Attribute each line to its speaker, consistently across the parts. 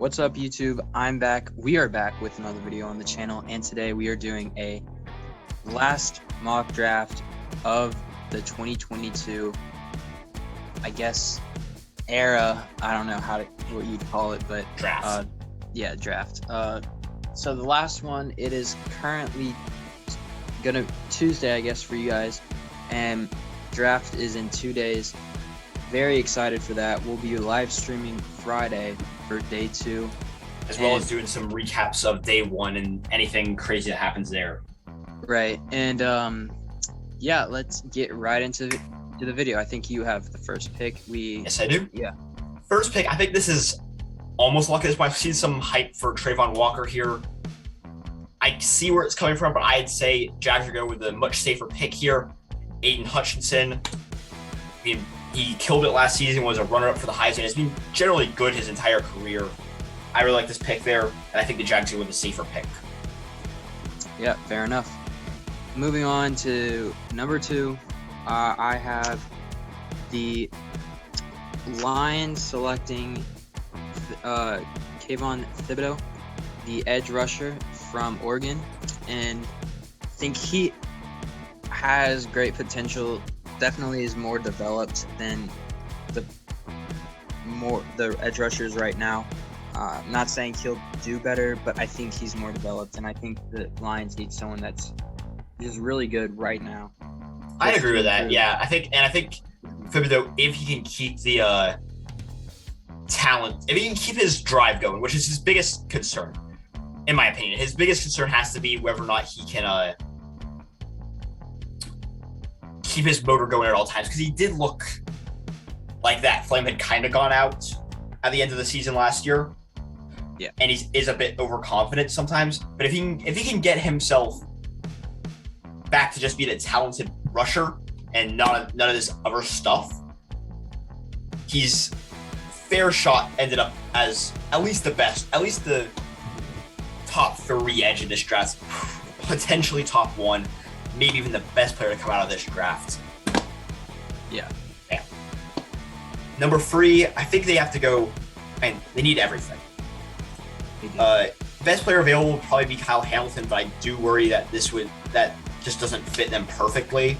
Speaker 1: What's up, YouTube? I'm back. We are back with another video on the channel, and today we are doing a last mock draft of the 2022, I guess, era. I don't know what you'd call it, but
Speaker 2: draft.
Speaker 1: Draft. So the last one, it is currently gonna Tuesday, I guess, for you guys, and draft is in 2 days. Very excited for that. We'll be live streaming Friday for day 2,
Speaker 2: as well as doing some recaps of day 1 and anything crazy that happens there.
Speaker 1: Right. And let's get right into the video. I think you have the first pick.
Speaker 2: Yes, I do.
Speaker 1: Yeah.
Speaker 2: First pick, I think this is almost lucky. I've seen some hype for Trayvon Walker here. I see where it's coming from, but I'd say Jags are going with a much safer pick here. Aiden Hutchinson. He killed it last season, was a runner-up for the Heisman. He's been generally good his entire career. I really like this pick there, and I think the Jags go with a safer pick.
Speaker 1: Yeah, fair enough. Moving on to number 2, I have the Lions selecting Kayvon Thibodeau, the edge rusher from Oregon, and I think he has great potential. Definitely is more developed than the edge rushers right now. Not saying he'll do better, but I think he's more developed, and I think the Lions need someone that's just really good right now.
Speaker 2: I'd agree with that. Yeah, I think Thibodeau, if he can keep the talent, if he can keep his drive going, which is his biggest concern, in my opinion, his biggest concern has to be whether or not he can keep his motor going at all times, because he did look like that flame had kind of gone out at the end of the season last year.
Speaker 1: Yeah,
Speaker 2: and he is a bit overconfident sometimes. But if he can get himself back to just being a talented rusher and none of this other stuff, he's fair shot ended up as at least the top 3 edge in this draft, potentially top 1. Maybe even the best player to come out of this draft.
Speaker 1: Yeah.
Speaker 2: Number 3, I think they have to go, and they need everything. Best player available would probably be Kyle Hamilton, but I do worry that that just doesn't fit them perfectly.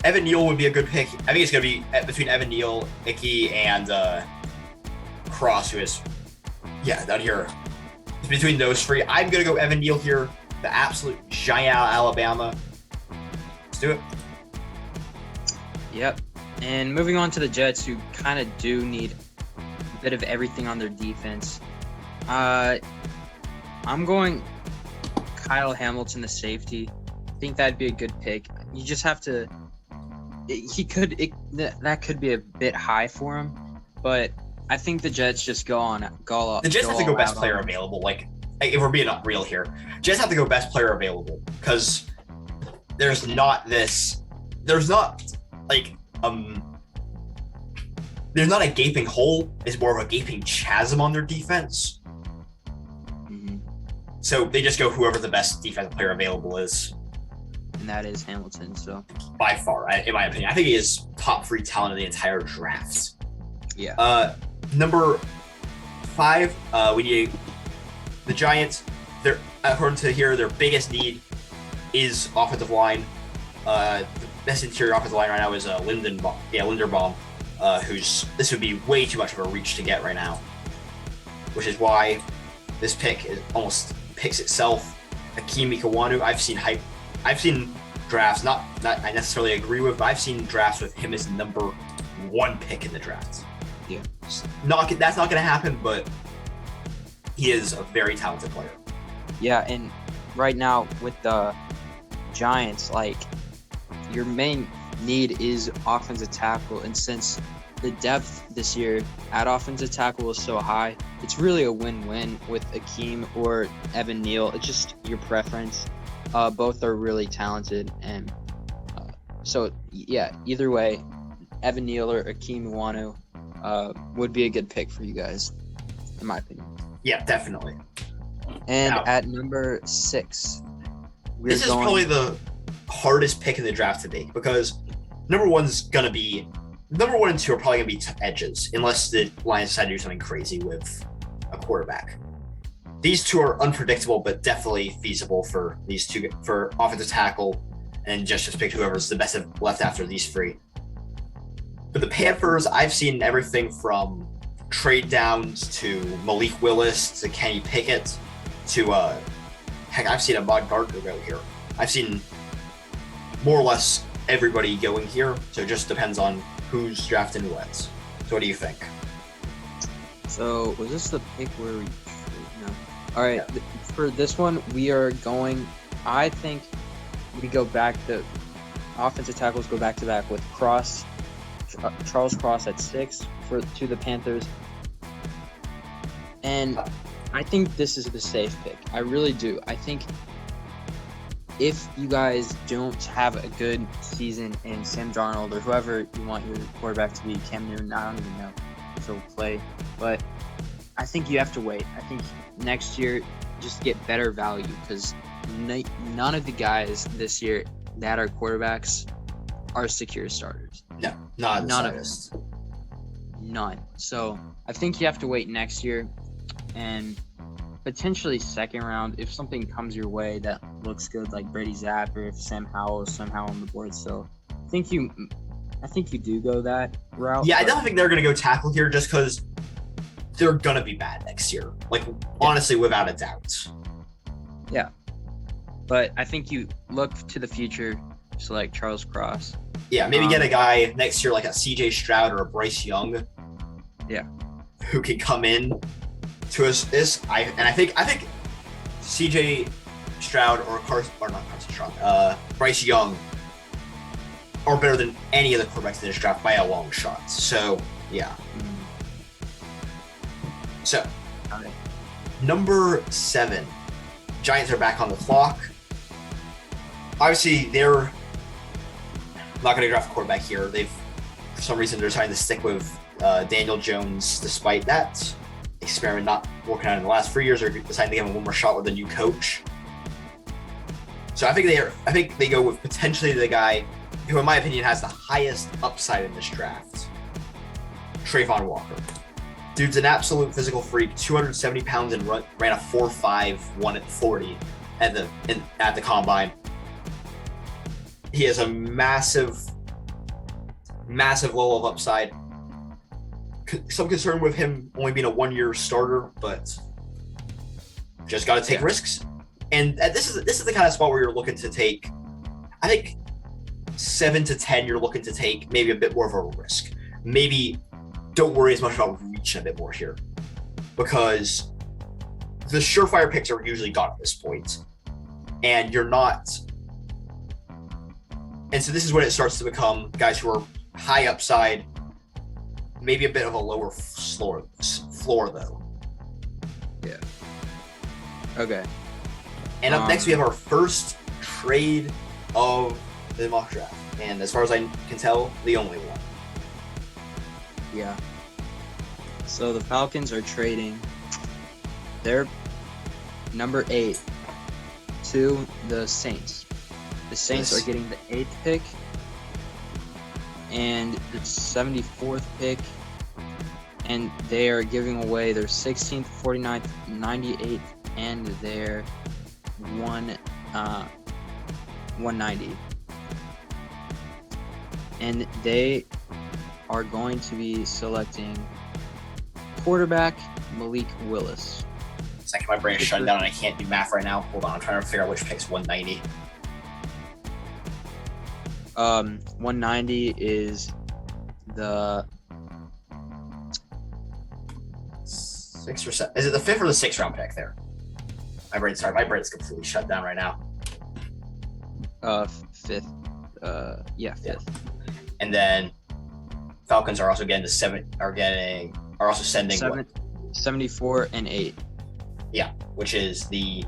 Speaker 2: Evan Neal would be a good pick. I think it's going to be between Evan Neal, Icky, and Cross, who is, down here. It's between those 3. I'm going to go Evan Neal here, the absolute giant out of Alabama. Let's do it.
Speaker 1: Yep. And moving on to the Jets, who kind of do need a bit of everything on their defense. I'm going Kyle Hamilton, the safety. I think that'd be a good pick. You just have to. That could be a bit high for him, but I think the Jets just go on.
Speaker 2: The Jets have to go best player available. Like, if we're being real here, Jets have to go best player available, because there's not a gaping hole. It's more of a gaping chasm on their defense.
Speaker 1: Mm-hmm.
Speaker 2: So they just go whoever the best defensive player available is.
Speaker 1: And that is Hamilton. So
Speaker 2: by far, in my opinion, I think he is top 3 talent in the entire draft.
Speaker 1: Yeah.
Speaker 2: Number 5, we need the Giants. They're, according to here, their biggest need is offensive line. The best interior offensive line right now is Linderbaum, this would be way too much of a reach to get right now, which is why this pick almost picks itself. Akeem Ikewanu, I've seen drafts, not I necessarily agree with, but I've seen drafts with him as number 1 pick in the draft.
Speaker 1: Yeah.
Speaker 2: That's not going to happen, but he is a very talented player.
Speaker 1: Yeah, and right now with the Giants, like, your main need is offensive tackle, and since the depth this year at offensive tackle is so high, it's really a win-win with Akeem or Evan Neal. It's just your preference. Both are really talented, and either way, Evan Neal or Akeem Iwanu would be a good pick for you guys, in my opinion.
Speaker 2: Yeah, definitely.
Speaker 1: And at number 6,
Speaker 2: this is probably the hardest pick in the draft to make, because number 1 and 2 are probably going to be edges, unless the Lions decide to do something crazy with a quarterback. These two are unpredictable, but definitely feasible for these two, for offensive tackle, and just pick whoever's the best left after these three. But the Panthers, I've seen everything from trade downs to Malik Willis to Kenny Pickett to heck, I've seen Ahmad Gardner go here. I've seen more or less everybody going here, so it just depends on who's drafting what. So what do you think?
Speaker 1: So was this the pick where we? No. All right. Yeah. For this one, we are going. I think we go back. The offensive tackles go back to back with Cross, Charles Cross at 6 to the Panthers, and I think this is the safe pick. I really do. I think if you guys don't have a good season in Sam Darnold or whoever you want your quarterback to be, Cam Newton, I don't even know if he'll play, but I think you have to wait. I think next year just get better value because none of the guys this year that are quarterbacks are secure starters.
Speaker 2: No, none
Speaker 1: of them. None. So I think you have to wait next year and potentially second round if something comes your way that looks good, like Brady Zapp, or if Sam Howell is somehow on the board. So I think you do go that route.
Speaker 2: Yeah, I don't think they're going to go tackle here just because they're going to be bad next year. Like, honestly, without a doubt.
Speaker 1: Yeah. But I think you look to the future, so like Charles Cross.
Speaker 2: Yeah, maybe get a guy next year like a CJ Stroud or a Bryce Young.
Speaker 1: Yeah.
Speaker 2: Who can come in to this. I think CJ Stroud or Bryce Young are better than any of the quarterbacks in this draft by a long shot. So, yeah. So, number 7, Giants are back on the clock. Obviously, they're not going to draft a quarterback here. For some reason, they're trying to stick with Daniel Jones, despite that experiment not working out in the last 3 years, or deciding to give him one more shot with a new coach. So I think they go with potentially the guy who, in my opinion, has the highest upside in this draft, Trayvon Walker. Dude's an absolute physical freak, 270 pounds, and ran a 4.5 140 at the combine. He has a massive level of upside. Some concern with him only being a 1-year starter, but just got to take risks. And this is the kind of spot where you're looking to take, I think, 7 to 10. You're looking to take maybe a bit more of a risk. Maybe don't worry as much about reaching a bit more here, because the surefire picks are usually gone at this point, and you're not. And so this is when it starts to become guys who are high upside, maybe a bit of a lower floor though.
Speaker 1: Yeah. Okay.
Speaker 2: And up next, we have our first trade of the mock draft, and as far as I can tell, the only one.
Speaker 1: Yeah. So the Falcons are trading their number 8 to the Saints. The Saints are getting the 8th pick and the 74th pick, and they are giving away their 16th, 49th, 98th, and their 190. And they are going to be selecting quarterback Malik Willis.
Speaker 2: Second, my brain is shutting down and I can't do math right now. Hold on, I'm trying to figure out which pick's 190.
Speaker 1: 190 is the
Speaker 2: 6th or 7th. Is it the 5th or the 6th round pick there? My brain's completely shut down right now.
Speaker 1: 5th. Yeah, 5th.
Speaker 2: And then Falcons are also getting are also sending
Speaker 1: 74 and 8.
Speaker 2: Yeah, which is the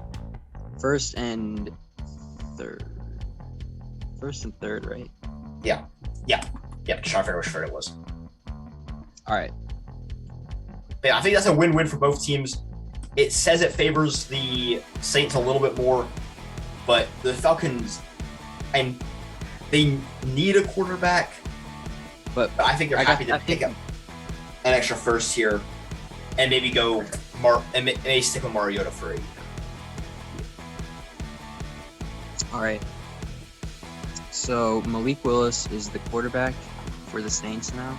Speaker 1: first and third, right?
Speaker 2: Yeah. Just trying to figure out which third it was.
Speaker 1: All right.
Speaker 2: But yeah, I think that's a win-win for both teams. It says it favors the Saints a little bit more, but the Falcons, and they need a quarterback. But I think they're happy to pick up an extra first here and maybe go may stick with Mariota for a year.
Speaker 1: All right. So Malik Willis is the quarterback for the Saints now.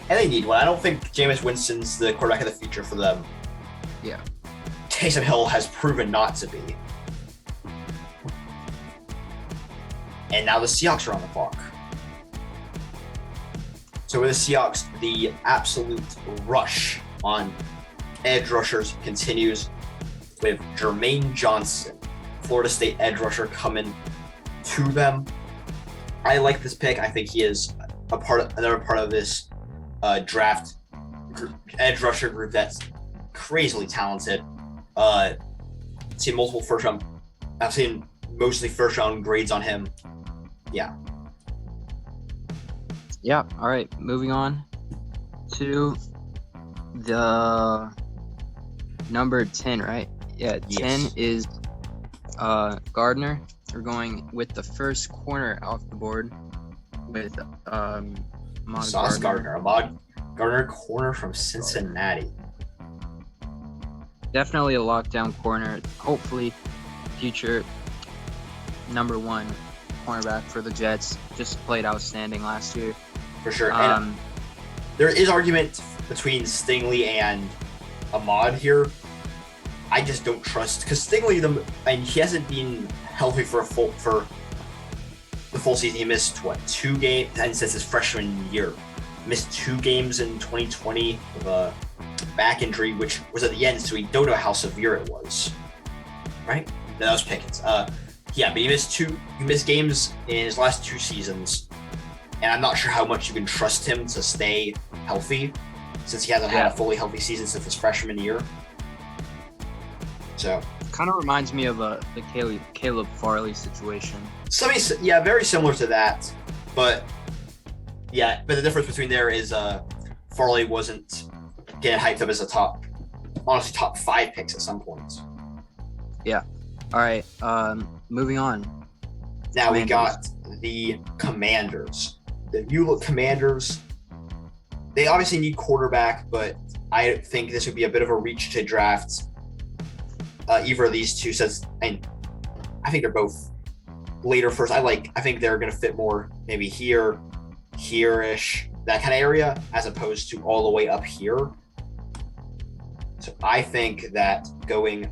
Speaker 2: And they need one. I don't think Jameis Winston's the quarterback of the future for them.
Speaker 1: Yeah.
Speaker 2: Taysom Hill has proven not to be. And now the Seahawks are on the clock. So with the Seahawks, the absolute rush on edge rushers continues with Jermaine Johnson, Florida State edge rusher, coming to them. I like this pick. I think he is another part of this draft edge rusher group that's crazily talented. I've seen multiple I've seen mostly first round grades on him. Yeah.
Speaker 1: Yeah. All right. Moving on to the number 10, right? Yeah.
Speaker 2: Yes.
Speaker 1: 10 is Gardner. We're going with the first corner off the board with
Speaker 2: Sauce Gardner. Ahmad Gardner, corner from Cincinnati.
Speaker 1: Definitely a lockdown corner. Hopefully, future number 1 cornerback for the Jets. Just played outstanding last year.
Speaker 2: For sure. And there is argument between Stingley and Ahmad here. I just don't trust, because Stingley, he hasn't been healthy for the full season. He missed 2 games, and since his freshman year, missed 2 games in 2020 with a back injury, which was at the end, so we don't know how severe it was. Right? No, that was Pickens. Yeah, but he missed games in his last 2 seasons, and I'm not sure how much you can trust him to stay healthy, since he hasn't had a fully healthy season since his freshman year. So
Speaker 1: kind of reminds me of the Caleb Farley situation.
Speaker 2: Very similar to that, but the difference between there is Farley wasn't getting hyped up as a top 5 picks at some points. Yeah.
Speaker 1: All right. Moving on.
Speaker 2: Now we got the Commanders. The New Look Commanders. They obviously need quarterback, but I think this would be a bit of a reach to draft either of these two. I think they're both later first. I think they're going to fit more maybe here-ish, that kind of area, as opposed to all the way up here. So I think that filling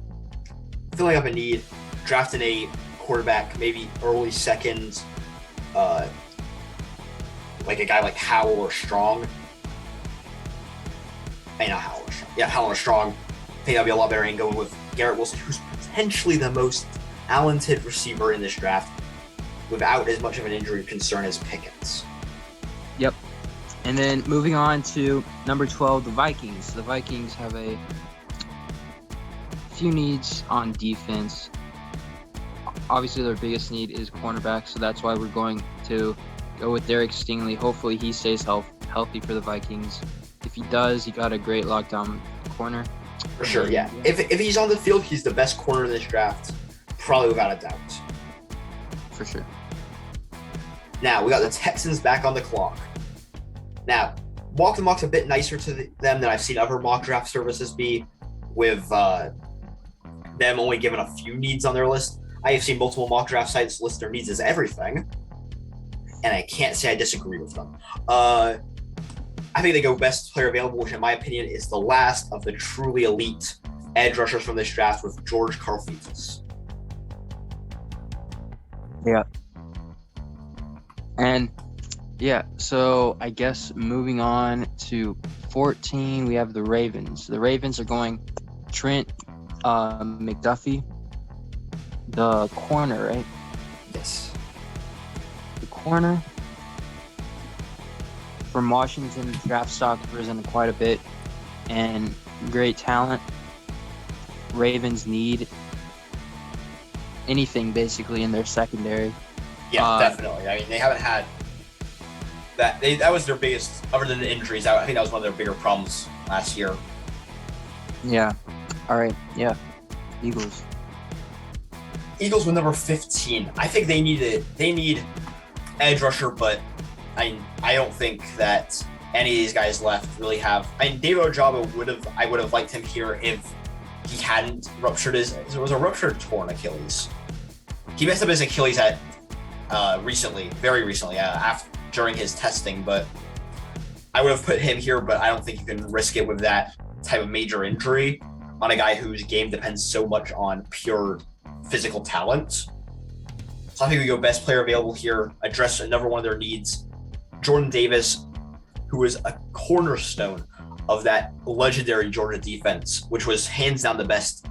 Speaker 2: up a need, drafting a quarterback, maybe early second, like a guy like Howell or Strong. Howell or Strong. I think that'd be a lot better than going with Garrett Wilson, who's potentially the most talented receiver in this draft without as much of an injury concern as Pickens.
Speaker 1: Yep. And then moving on to number 12, the Vikings. The Vikings have a few needs on defense. Obviously, their biggest need is cornerback, so that's why we're going to go with Derek Stingley. Hopefully, he stays healthy for the Vikings. If he does, he got a great lockdown corner.
Speaker 2: For sure, yeah. If he's on the field, he's the best corner in this draft, probably without a doubt.
Speaker 1: For sure.
Speaker 2: Now, we got the Texans back on the clock. Now, Walk the Mock's a bit nicer to them than I've seen other mock draft services be, with them only giving a few needs on their list. I have seen multiple mock draft sites list their needs as everything, and I can't say I disagree with them. I think they go best player available, which in my opinion is the last of the truly elite edge rushers from this draft, with George Karlaftis.
Speaker 1: Yeah. And so I guess moving on to 14, we have the Ravens. The Ravens are going Trent McDuffie, the corner, right?
Speaker 2: Yes.
Speaker 1: The corner from Washington. Draft stock risen quite a bit, and great talent. Ravens need anything basically in their secondary.
Speaker 2: Yeah, definitely. I mean, they haven't had that. That was their biggest, other than the injuries. I think that was one of their bigger problems last year.
Speaker 1: Yeah. All right. Yeah. Eagles
Speaker 2: with number 15. I think they need edge rusher, but I don't think that any of these guys left really have. I mean, David Ojabo I would have liked him here if he hadn't ruptured it was a ruptured torn Achilles. He messed up his Achilles at very recently, during his testing, but I would have put him here, but I don't think you can risk it with that type of major injury on a guy whose game depends so much on pure physical talent. So I think we go best player available here, address another one of their needs. Jordan Davis, who was a cornerstone of that legendary Georgia defense, which was hands down the best,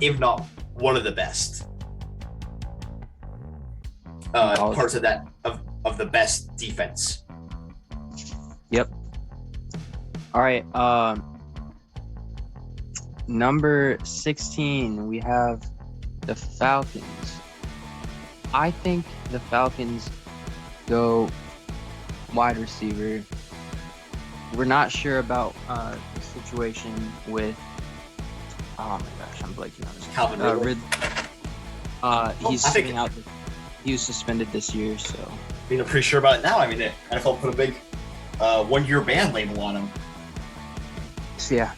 Speaker 2: if not one of the best parts of that of the best defense.
Speaker 1: Yep. All right. Number 16, we have the Falcons. I think the Falcons go wide receiver. We're not sure about the situation with. Oh my gosh, I'm blanking on his name.
Speaker 2: Calvin Ridley.
Speaker 1: He's sitting out. He was suspended this year, so.
Speaker 2: I mean, I'm pretty sure about it now. I mean, the NFL put a big 1-year ban label on him.
Speaker 1: So, yeah.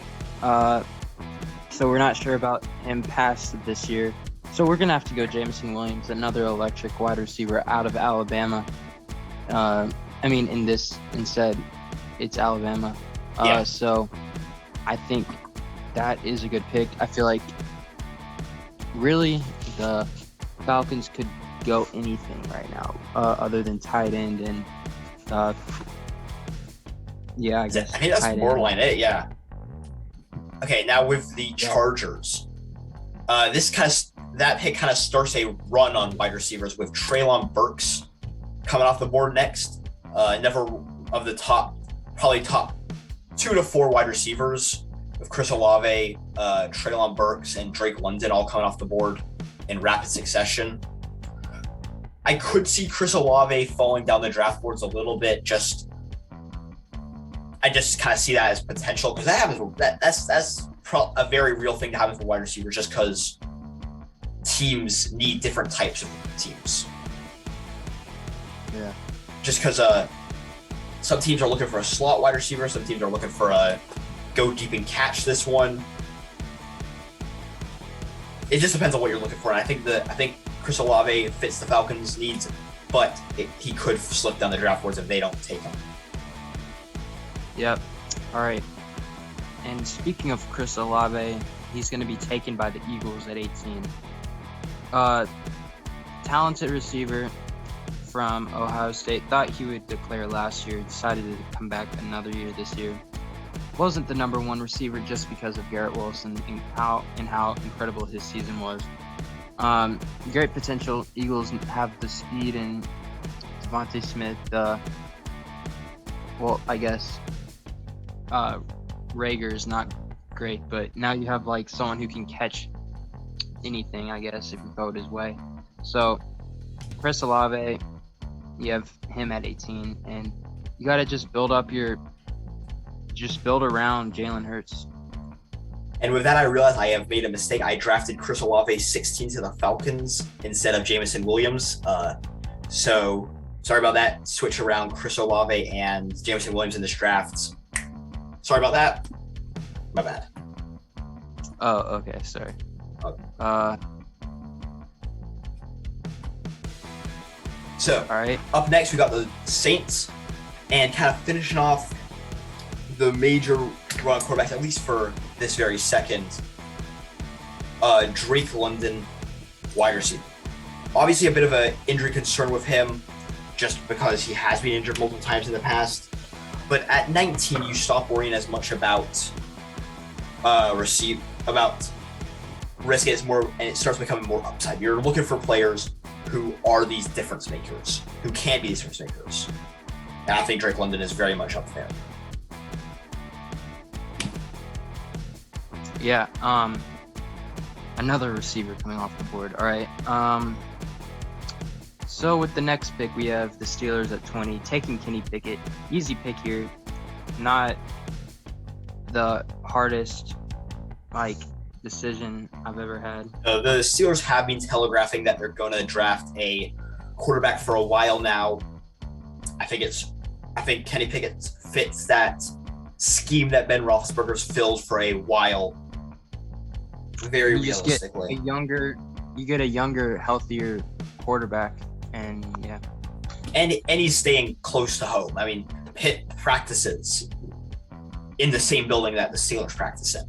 Speaker 1: So we're not sure about him past this year. So we're going to have to go Jameson Williams, another electric wide receiver out of Alabama. Instead, it's Alabama.
Speaker 2: Yeah.
Speaker 1: So I think that is a good pick. I feel like really the Falcons could go anything right now other than tight end and I guess.
Speaker 2: I think that's borderline it, yeah. Okay, now with the Chargers. That pick kind of starts a run on wide receivers with Treylon Burks coming off the board next. Another of the top 2 to 4 wide receivers with Chris Olave, Treylon Burks, and Drake London all coming off the board in rapid succession. I could see Chris Olave falling down the draft boards a little bit. I just kind of see that as potential because that happens. That's a very real thing to happen for wide receivers, just because teams need different types of teams.
Speaker 1: Yeah.
Speaker 2: Just because some teams are looking for a slot wide receiver, some teams are looking for a go deep and catch this one. It just depends on what you're looking for. And I think Chris Olave fits the Falcons' needs, but he could slip down the draft boards if they don't take him.
Speaker 1: Yep. All right. And speaking of Chris Olave, he's going to be taken by the Eagles at 18. Talented receiver from Ohio State. Thought he would declare last year. Decided to come back another year this year. Wasn't the number one receiver just because of Garrett Wilson and how incredible his season was. Great potential. Eagles have the speed and Devontae Smith. I guess Rager's not great, but now you have like someone who can catch anything, I guess, if you throw it his way. So Chris Olave, you have him at 18, and you got to just build around Jalen Hurts.
Speaker 2: And with that, I realized I have made a mistake. I drafted Chris Olave 16 to the Falcons instead of Jameson Williams. So sorry about that. Switch around Chris Olave and Jameson Williams in this draft. Sorry about that. My bad.
Speaker 1: Oh, okay. Sorry.
Speaker 2: Okay. So,
Speaker 1: all right.
Speaker 2: Up next, we got the Saints, and kind of finishing off the major run quarterbacks, at least for this very second. Drake London, wide receiver. Obviously, a bit of an injury concern with him, just because he has been injured multiple times in the past. But at 19, you stop worrying as much about risking it more, and it starts becoming more upside. You're looking for players who are these difference makers, who can be these difference makers. And I think Drake London is very much up there.
Speaker 1: Yeah, another receiver coming off the board. All right. So with the next pick, we have the Steelers at 20, taking Kenny Pickett. Easy pick here. Not the hardest, decision I've ever had.
Speaker 2: The Steelers have been telegraphing that they're going to draft a quarterback for a while now. I think it's I think Kenny Pickett fits that scheme that Ben Roethlisberger's filled for a while. Very
Speaker 1: You just
Speaker 2: realistically.
Speaker 1: get a younger, healthier quarterback, and yeah.
Speaker 2: And he's staying close to home. I mean, Pitt practices in the same building that the Steelers practice in.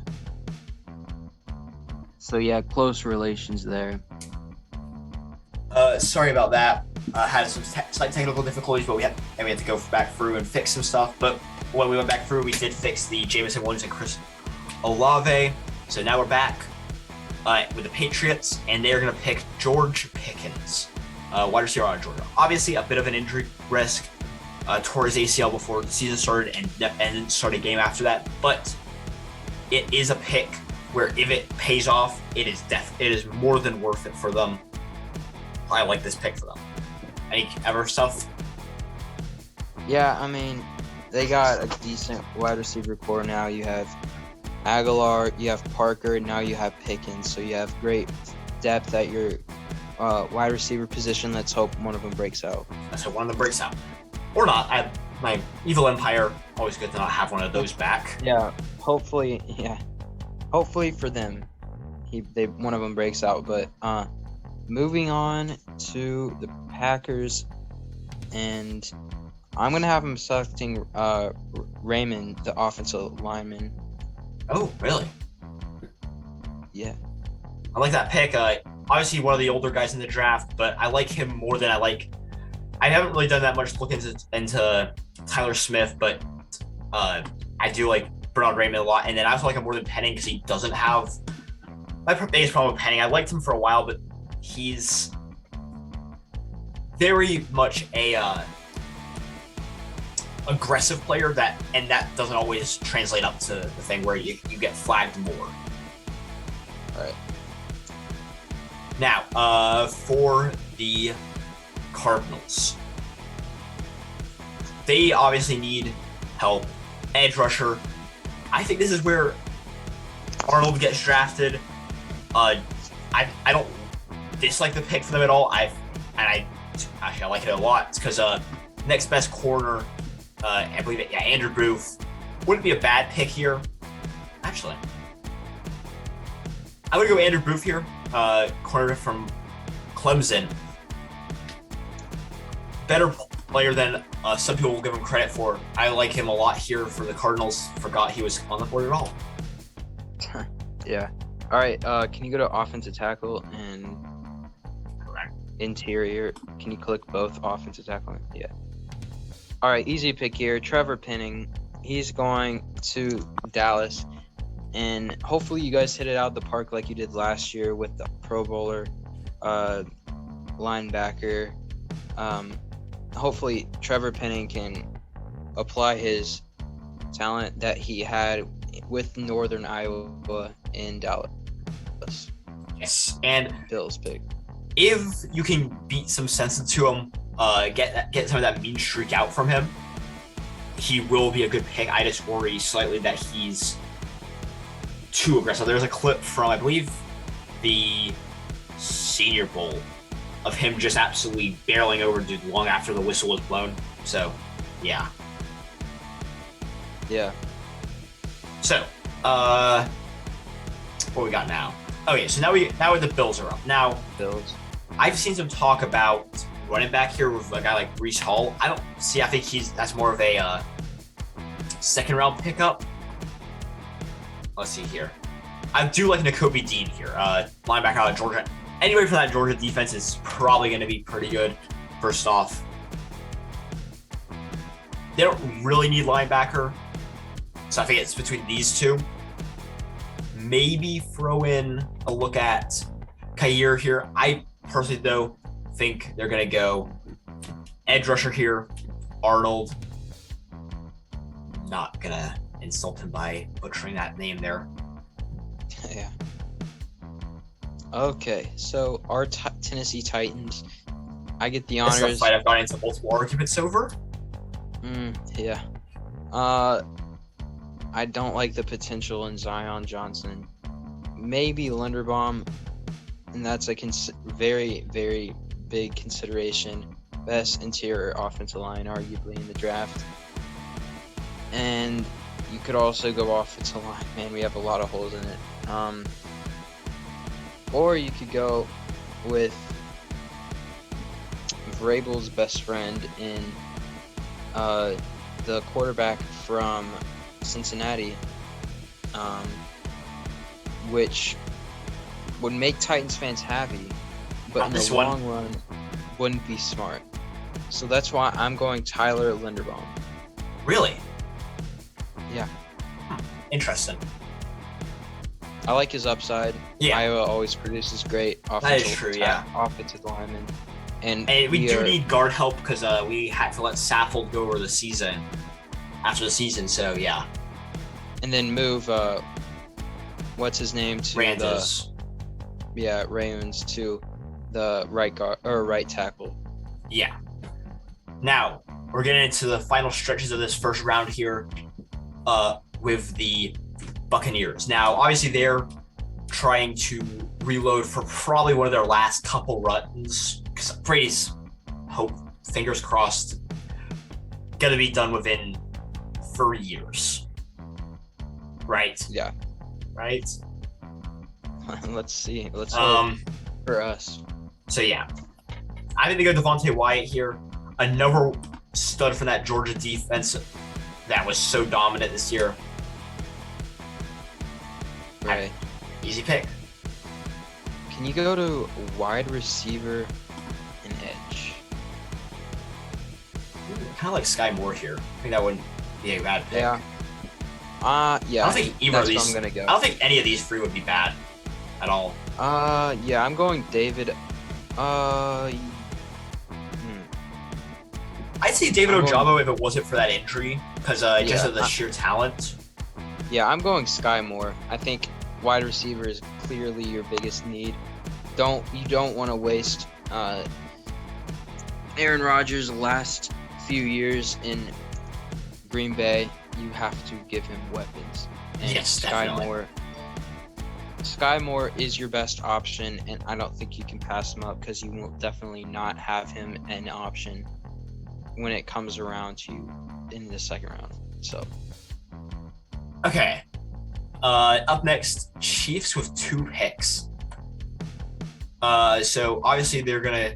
Speaker 1: So yeah, close relations there.
Speaker 2: Sorry about that. Had some slight technical difficulties, but we had to go back through and fix some stuff. But when we went back through, we did fix the Jameson Williams and Chris Olave. So now we're back with the Patriots, and they're going to pick George Pickens, wide receiver out of Georgia. Obviously, a bit of an injury risk. Tore his ACL before the season started and started a game after that. But it is a pick where if it pays off, it is more than worth it for them. I like this pick for them. Any ever stuff?
Speaker 1: Yeah, I mean, they got a decent wide receiver core now. You have Aguilar, you have Parker, now you have Pickens. So you have great depth at your wide receiver position. Let's hope one of them breaks out.
Speaker 2: Let's hope one of them breaks out. Or not. My evil empire, always good to not have one of those back.
Speaker 1: Yeah, hopefully for them, one of them breaks out. But moving on to the Packers, and I'm gonna have them selecting Raymond, the offensive lineman.
Speaker 2: Oh, really?
Speaker 1: Yeah.
Speaker 2: I like that pick. Obviously one of the older guys in the draft, but I like him more than I haven't really done that much look into Tyler Smith, but I do like Bernard Raymond a lot. And then I also like him more than Penning because he doesn't have my biggest problem with Penning. I liked him for a while, but he's very much a aggressive player that doesn't always translate up to the thing where you get flagged more.
Speaker 1: All right.
Speaker 2: Now, for the Cardinals, they obviously need help. Edge rusher. I think this is where Arnold gets drafted. I don't dislike the pick for them at all. I like it a lot. It's because next best corner, I believe it. Yeah, Andrew Booth wouldn't be a bad pick here. Actually, I would go Andrew Booth here, corner from Clemson. Better player than some people will give him credit for. I like him a lot here for the Cardinals. Forgot he was on the board at all.
Speaker 1: Yeah. All right. Can you go to offensive tackle and interior? Can you click both offensive tackle? Yeah. All right. Easy pick here. Trevor Penning. He's going to Dallas, and hopefully you guys hit it out of the park like you did last year with the Pro Bowler linebacker. Hopefully Trevor Penning can apply his talent that he had with Northern Iowa in Dallas.
Speaker 2: Yes, and
Speaker 1: Bills pick.
Speaker 2: If you can beat some sense into him, get some of that mean streak out from him, he will be a good pick. I just worry slightly that he's too aggressive. There's a clip from, I believe, the Senior Bowl of him just absolutely barreling over dude long after the whistle was blown. So, yeah.
Speaker 1: Yeah.
Speaker 2: So, what we got now? Okay, so now the Bills are up. Now,
Speaker 1: Bills.
Speaker 2: I've seen some talk about running back here with a guy like Breece Hall. I think that's more of a second round pickup. Let's see here. I do like Nakobe Dean here, linebacker out of Georgia. Anybody from that Georgia defense is probably going to be pretty good. First off, they don't really need linebacker, so I think it's between these two. Maybe throw in a look at Kair here. I personally, though, think they're going to go edge rusher here, Arnold. Not going to insult him by butchering that name there.
Speaker 1: Yeah. Okay, so our Tennessee Titans, I get the honors.
Speaker 2: This is a fight I've gone into multiple arguments over.
Speaker 1: Yeah. I don't like the potential in Zion Johnson. Maybe Linderbaum, and that's a very, very big consideration. best interior offensive line, arguably, in the draft. And you could also go offensive line. Man, we have a lot of holes in it. Or you could go with Vrabel's best friend in the quarterback from Cincinnati, which would make Titans fans happy, but in the long run wouldn't be smart. So that's why I'm going Tyler Linderbaum.
Speaker 2: Really?
Speaker 1: Yeah.
Speaker 2: Interesting.
Speaker 1: I like his upside.
Speaker 2: Yeah.
Speaker 1: Iowa always produces great offensive linemen. And
Speaker 2: we do need guard help because we had to let Saffold go over after the season, so yeah.
Speaker 1: And then move what's his name to
Speaker 2: Randers.
Speaker 1: Rayons to the right guard or right tackle.
Speaker 2: Yeah. Now, we're getting into the final stretches of this first round here with the Buccaneers. Now, obviously, they're trying to reload for probably one of their last couple runs because Brady's fingers crossed, gonna be done within 3 years. Right?
Speaker 1: Yeah.
Speaker 2: Right?
Speaker 1: Let's see. Let's hope for us.
Speaker 2: So, yeah. I think they go Devontae Wyatt here. Another stud for that Georgia defense that was so dominant this year.
Speaker 1: Right.
Speaker 2: Easy pick.
Speaker 1: Can you go to wide receiver and edge?
Speaker 2: Kind of like Sky Moore here. I think that wouldn't be a bad pick.
Speaker 1: Yeah. Yeah.
Speaker 2: I don't think either of these.
Speaker 1: I'm gonna go.
Speaker 2: I don't think any of these three would be bad at all.
Speaker 1: Yeah, I'm going David.
Speaker 2: I'd say David Ojabo if it wasn't for that injury, because just of the sheer talent.
Speaker 1: Yeah, I'm going Sky Moore. I think wide receiver is clearly your biggest need. You don't want to waste Aaron Rodgers' last few years in Green Bay. You have to give him weapons. And
Speaker 2: yes, definitely.
Speaker 1: Sky Moore is your best option, and I don't think you can pass him up because you will definitely not have him an option when it comes around to you in the second round. So.
Speaker 2: Okay. Up next, Chiefs with 2 picks. So obviously they're gonna.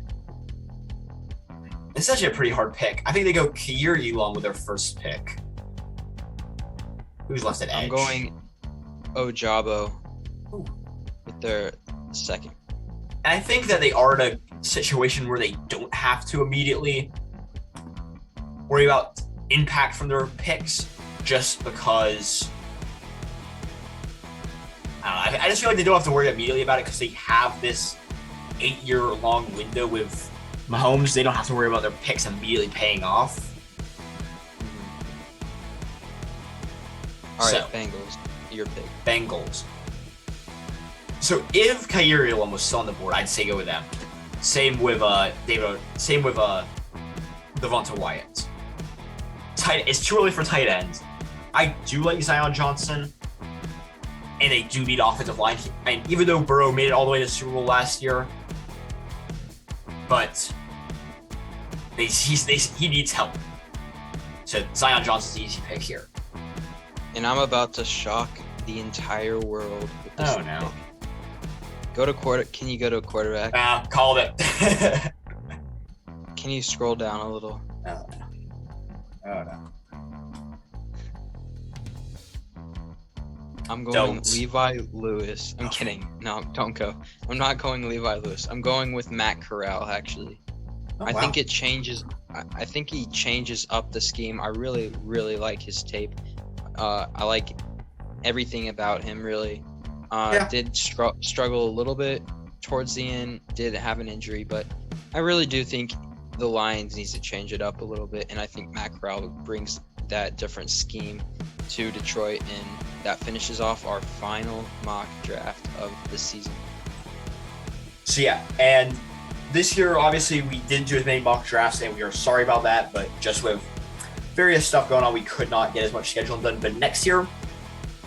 Speaker 2: It's actually a pretty hard pick. I think they go Ka'ir Elam with their first pick. Who's left at edge?
Speaker 1: I'm going Ojabo with their second.
Speaker 2: And I think that they are in a situation where they don't have to immediately worry about impact from their picks, just because. I just feel like they don't have to worry immediately about it because they have this 8-year-long window with Mahomes. They don't have to worry about their picks immediately paying off.
Speaker 1: All right, Bengals, your pick.
Speaker 2: Bengals. So if Ka'ir Elam was still on the board, I'd say go with them. Same with David. Same with Devonta Wyatt. It's too early for tight ends. I do like Zion Johnson, and they do need offensive line. And even though Burrow made it all the way to the Super Bowl last year, but he needs help. So Zion Johnson's the easy pick here.
Speaker 1: And I'm about to shock the entire world with this pick. Can you go to a quarterback?
Speaker 2: Called it.
Speaker 1: Can you scroll down a little?
Speaker 2: Oh no.
Speaker 1: I'm going Levi Lewis. I'm kidding. No, don't go. I'm not going Levi Lewis. I'm going with Matt Corral, actually. I think it changes. I think he changes up the scheme. I really, really like his tape. I like everything about him, really. Did struggle a little bit towards the end. Did have an injury, but I really do think the Lions needs to change it up a little bit, and I think Matt Corral brings that different scheme to Detroit, and that finishes off our final mock draft of the season.
Speaker 2: So yeah, and this year obviously we didn't do as many mock drafts, and we are sorry about that, but just with various stuff going on, we could not get as much scheduling done. But next year,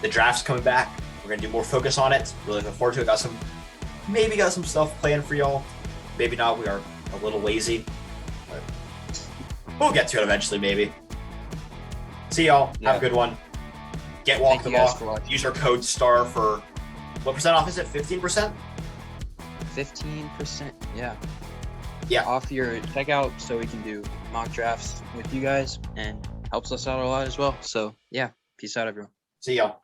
Speaker 2: the draft's coming back. We're gonna do more focus on it. Really looking forward to it. Got some stuff planned for y'all. Maybe not. We are a little lazy. But We'll get to it eventually, maybe. See y'all.
Speaker 1: Yeah.
Speaker 2: Have a good one. Get Walk
Speaker 1: Thank
Speaker 2: the
Speaker 1: you guys
Speaker 2: Walk.
Speaker 1: for watching.
Speaker 2: Use our code STAR for what percent off is it? 15%?
Speaker 1: 15%. Yeah.
Speaker 2: Yeah.
Speaker 1: Off your checkout so we can do mock drafts with you guys and helps us out a lot as well. So yeah, peace out everyone.
Speaker 2: See y'all.